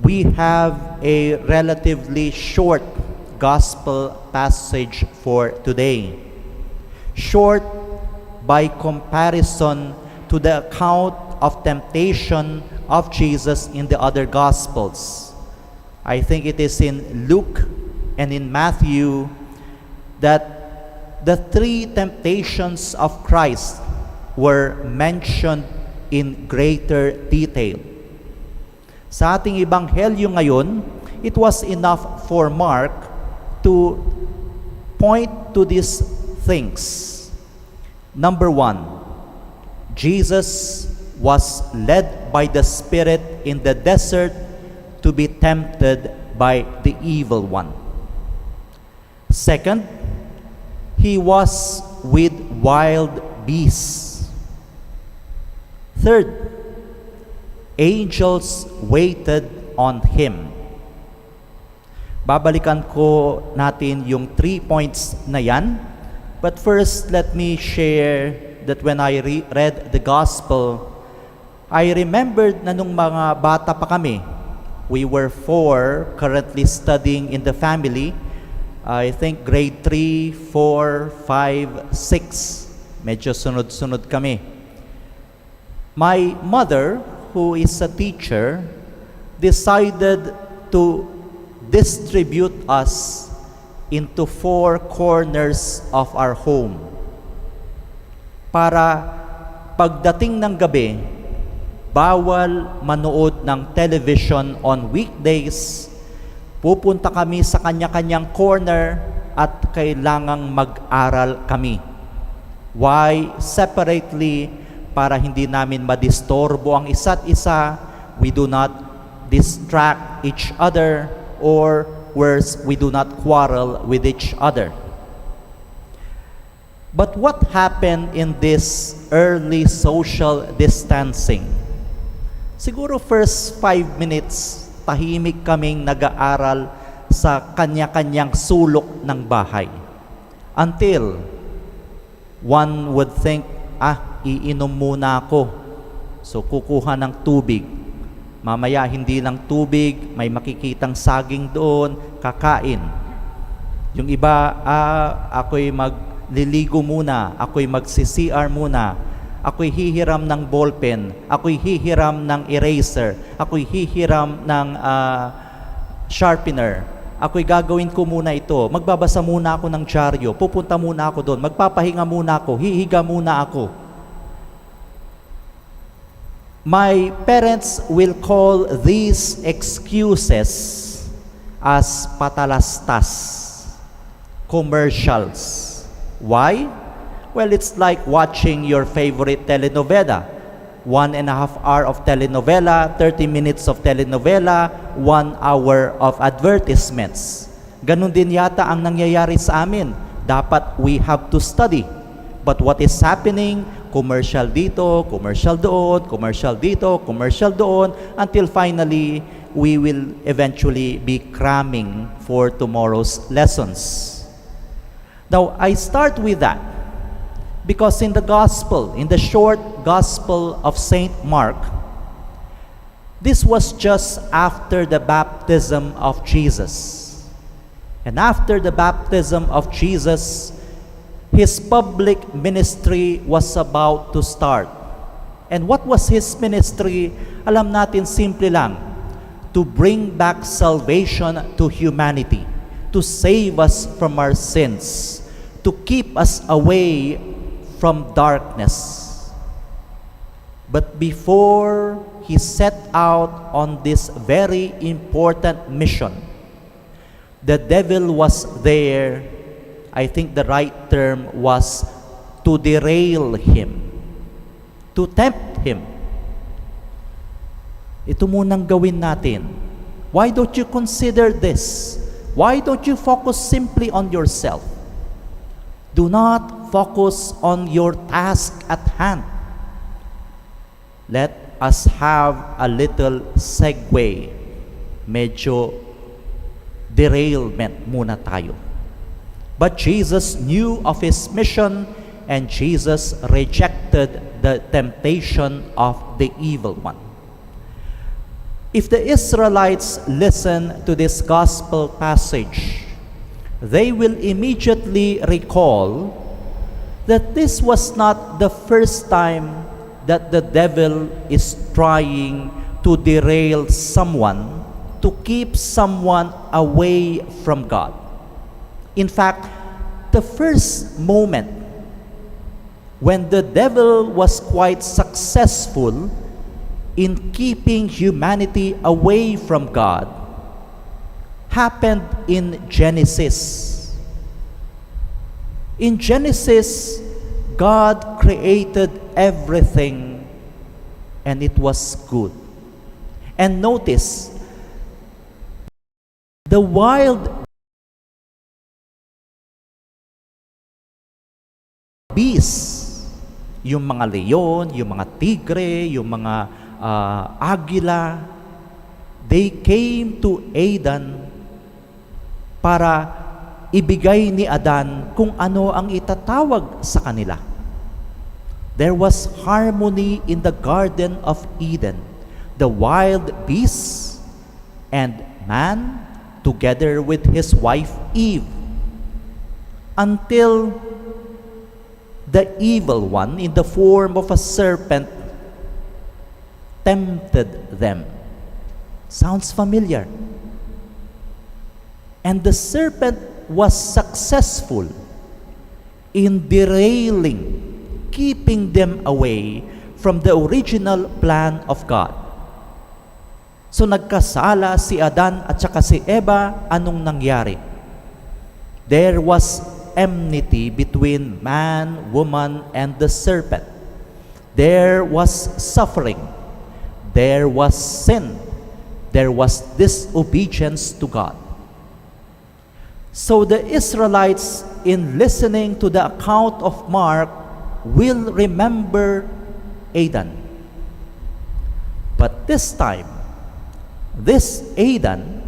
we have a relatively short gospel passage for today. Short by comparison to the account of temptation of Jesus in the other gospels. I think it is in Luke and in Matthew that the three temptations of Christ were mentioned in greater detail. Sa ating ebanghelyo ngayon, it was enough for Mark to point to these things. Number one, Jesus was led by the Spirit in the desert to be tempted by the evil one. Second, he was with wild beasts. Third, angels waited on him. Babalikan ko natin yung 3 points na yan. But first, let me share that when I read the gospel, I remembered na nung mga bata pa kami, we were 4 currently studying in the family. I think grade 3, 4, 5, 6. Medyo sunod-sunod kami. My mother, who is a teacher, decided to distribute us into 4 corners of our home. Para pagdating ng gabi, bawal manood ng television on weekdays, pupunta kami sa kanya-kanyang corner at kailangang mag-aral kami. Why? Separately, para hindi namin madistorbo ang isa't isa, we do not distract each other, or worse, we do not quarrel with each other. But what happened in this early social distancing? Siguro first 5 minutes, tahimik kaming nag-aaral sa kanya-kanyang sulok ng bahay. Until one would think, iinom muna ako. So kukuha ng tubig. Mamaya hindi lang tubig, may makikitang saging doon, kakain. Yung iba, ako'y magliligo muna, ako'y magsi-CR muna, ako'y hihiram ng ballpen, ako'y hihiram ng eraser, ako'y hihiram ng sharpener, ako'y gagawin ko muna ito, magbabasa muna ako ng dyaryo, pupunta muna ako doon, magpapahinga muna ako, hihiga muna ako. My parents will call these excuses as patalastas, commercials. Why? Well, it's like watching your favorite telenovela. 1.5 hour of telenovela, 30 minutes of telenovela, 1 hour of advertisements. Ganun din yata ang nangyayari sa amin. Dapat we have to study. But what is happening? Commercial dito, commercial doon, commercial dito, commercial doon, until finally, we will eventually be cramming for tomorrow's lessons. Now, I start with that because in the gospel, in the short gospel of Saint Mark, this was just after the baptism of Jesus. And after the baptism of Jesus, his public ministry was about to start. And what was his ministry? Alam natin, simple lang. To bring back salvation to humanity. To save us from our sins. To keep us away from darkness. But before he set out on this very important mission, the devil was there. I think the right term was to derail him, to tempt him. Ito munang gawin natin. Why don't you consider this? Why don't you focus simply on yourself? Do not focus on your task at hand. Let us have a little segue. Medyo derailment muna tayo. But Jesus knew of his mission, and Jesus rejected the temptation of the evil one. If the Israelites listen to this gospel passage, they will immediately recall that this was not the first time that the devil is trying to derail someone, to keep someone away from God. In fact, the first moment when the devil was quite successful in keeping humanity away from God happened in Genesis. In Genesis, God created everything and it was good. And notice, the wild beasts, yung mga leon, yung mga tigre, yung mga agila, they came to Eden para ibigay ni Adan kung ano ang itatawag sa kanila. There was harmony in the Garden of Eden. The wild beasts and man together with his wife Eve, until the evil one in the form of a serpent tempted them. Sounds familiar. And the serpent was successful in derailing, keeping them away from the original plan of God. So nagkasala si Adan at saka si Eva. Anong nangyari? There was enmity between man, woman, and the serpent. There was suffering. There was sin. There was disobedience to God. So the Israelites, in listening to the account of Mark, will remember Eden. But this time, this Eden,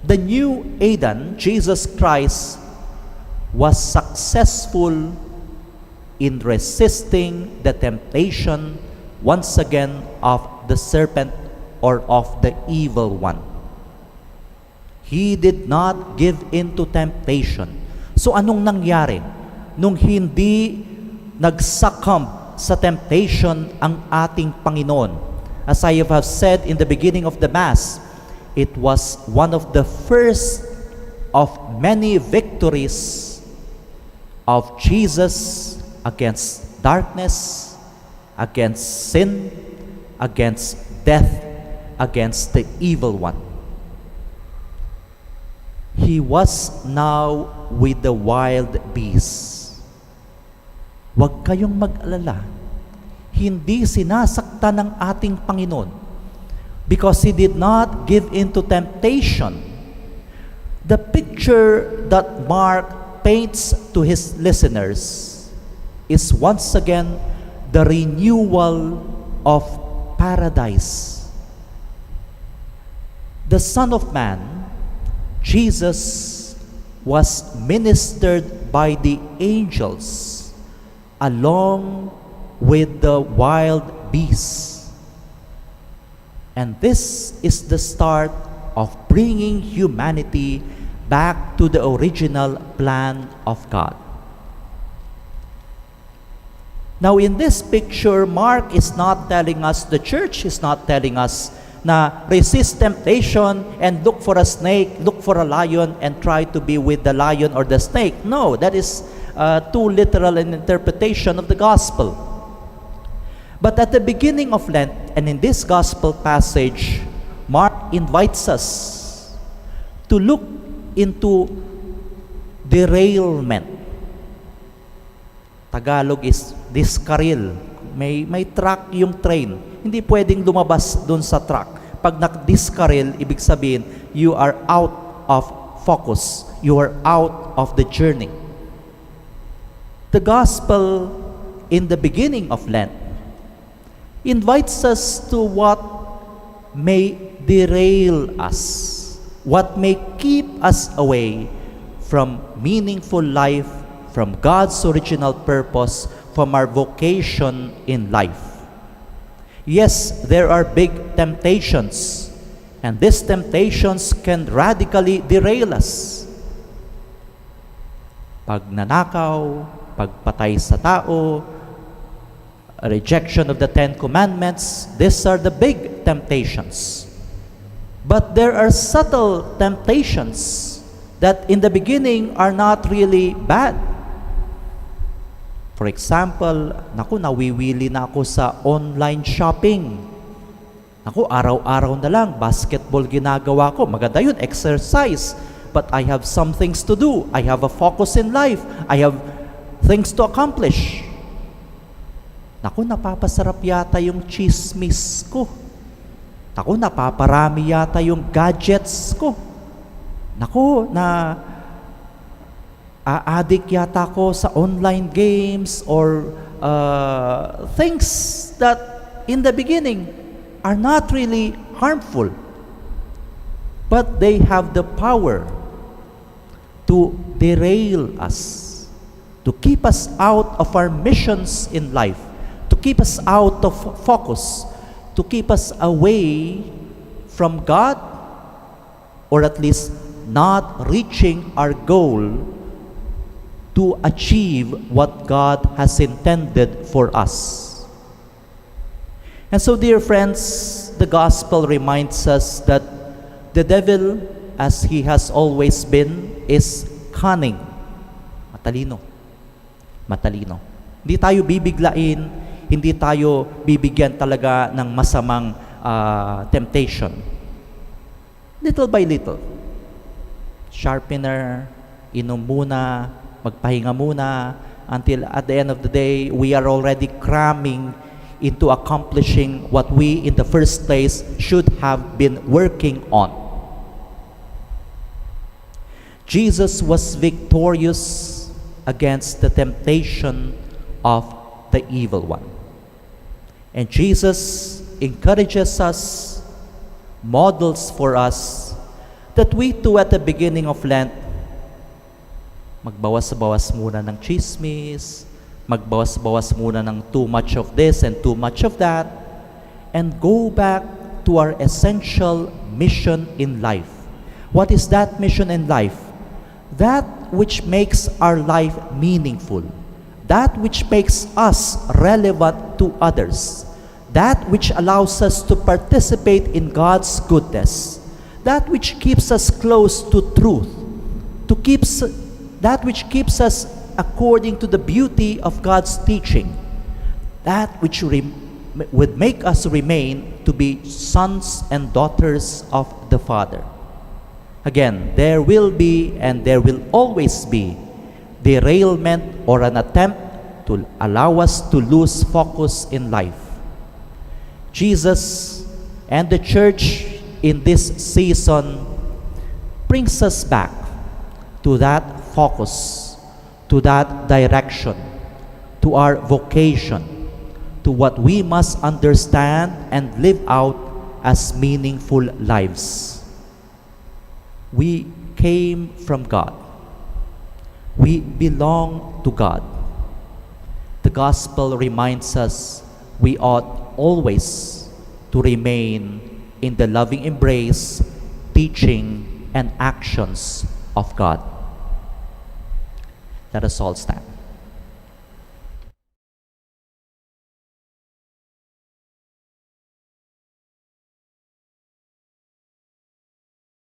the new Eden, Jesus Christ, was successful in resisting the temptation once again of the serpent or of the evil one. He did not give in to temptation. So anong nangyari? Nung hindi nag-succumb sa temptation ang ating Panginoon. As I have said in the beginning of the Mass, it was one of the first of many victories of Jesus against darkness, against sin, against death, against the evil one. He was now with the wild beasts. Huwag kayong mag-alala. Hindi sinasaktan ng ating Panginoon because He did not give in to temptation. The picture that Mark paints to his listeners is once again the renewal of paradise. The Son of Man, Jesus, was ministered by the angels along with the wild beasts. And this is the start of bringing humanity back to the original plan of God. Now in this picture, Mark is not telling us, the church is not telling us na resist temptation and look for a snake, look for a lion, and try to be with the lion or the snake. No, that is too literal an interpretation of the gospel. But at the beginning of Lent, and in this gospel passage, Mark invites us to look into derailment. Tagalog is discarril. May track yung train. Hindi pwedeng lumabas dun sa track. Pag nag-discarril, ibig sabihin, you are out of focus. You are out of the journey. The gospel in the beginning of Lent invites us to what may derail us, what may keep us away from meaningful life, from God's original purpose, from our vocation in life. Yes, there are big temptations And these temptations can radically derail us. Pagnanakaw, pagpatay sa tao, a rejection of the Ten Commandments, these are the big temptations. But there are subtle temptations that in the beginning are not really bad. For example, nawiwili na ako sa online shopping. Araw-araw na lang, basketball ginagawa ko. Maganda yun, exercise. But I have some things to do. I have a focus in life. I have things to accomplish. Napapasarap yata yung chismis ko. Napaparami yata yung gadgets ko. Addict yata ko sa online games or things that in the beginning are not really harmful, but they have the power to derail us, to keep us out of our missions in life, to keep us out of focus, to keep us away from God, or at least not reaching our goal to achieve what God has intended for us. And so, dear friends, the gospel reminds us that the devil, as he has always been, is cunning. Matalino. Hindi tayo bibiglain, hindi tayo bibigyan talaga ng masamang temptation. Little by little. Sharpener, inom muna, magpahinga muna, until at the end of the day, we are already cramming into accomplishing what we in the first place should have been working on. Jesus was victorious against the temptation of the evil one. And Jesus encourages us, models for us, that we too at the beginning of Lent, magbawas-bawas muna ng chismis, magbawas-bawas muna ng too much of this and too much of that, and go back to our essential mission in life. What is that mission in life? That which makes our life meaningful, that which makes us relevant to others, that which allows us to participate in God's goodness, that which keeps us close to truth, that which keeps us according to the beauty of God's teaching, that which would make us remain to be sons and daughters of the Father. Again, there will be and there will always be derailment or an attempt to allow us to lose focus in life. Jesus and the church in this season brings us back to that focus, to that direction, to our vocation, to what we must understand and live out as meaningful lives. We came from God. We belong to God. The gospel reminds us we ought always to remain in the loving embrace, teaching, and actions of God. Let us all stand.